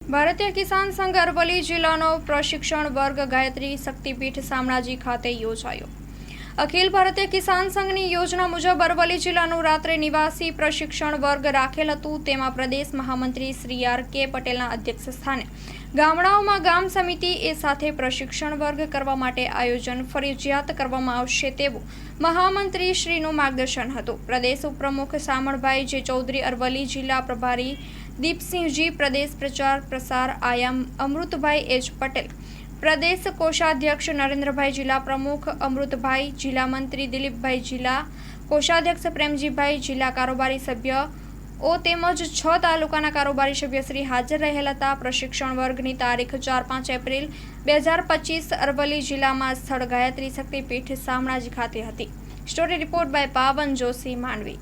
ભારતીય કિસાન સંઘ અરવલ્લી જિલ્લાનો પ્રશિક્ષણ વર્ગ ગાયત્રી શક્તિપીઠ શામળાજી ખાતે યોજાયો। અખિલ ભારતીય કિસાન સંઘની યોજના મુજબ અરવલ્લી જિલ્લાનું રાત્રે નિવાસી પ્રશિક્ષણ વર્ગ રાખેલ હતું। તેમાં પ્રદેશ મહામંત્રી શ્રી આર.કે. પટેલના અધ્યક્ષ સ્થાને ગામડાઓમાં ગામ સમિતિ એ સાથે પ્રશિક્ષણ વર્ગ કરવા માટે આયોજન ફરજિયાત કરવામાં આવશે તેવું મહામંત્રી શ્રીનું માર્ગદર્શન હતું। પ્રદેશ ઉપપ્રમુખ શામળભાઈ જે ચૌધરી, અરવલ્લી જિલ્લા પ્રભારી દીપસિંહજી, પ્રદેશ પ્રચાર પ્રસાર આયામ અમૃતભાઈ એચ પટેલ, પ્રદેશ કોષાધ્યક્ષ નરેન્દ્રભાઈ, જિલ્લા પ્રમુખ અમૃતભાઈ, જિલ્લા મંત્રી દિલીપભાઈ, જિલ્લા કોષાધ્યક્ષ પ્રેમજીભાઈ, જિલ્લા કારોબારી સભ્ય ઓ તેમજ 6 તાલુકાના કારોબારી સભ્યશ્રી હાજર રહેલ હતા। પ્રશિક્ષણ વર્ગની તારીખ 4-5 એપ્રિલ 2025 અરવલ્લી જિલ્લામાં સ્થળ ગાયત્રી શક્તિપીઠ શામળાજી ખાતે હતી। સ્ટોરી રિપોર્ટ બાય પાવન જોશી, માંડવી।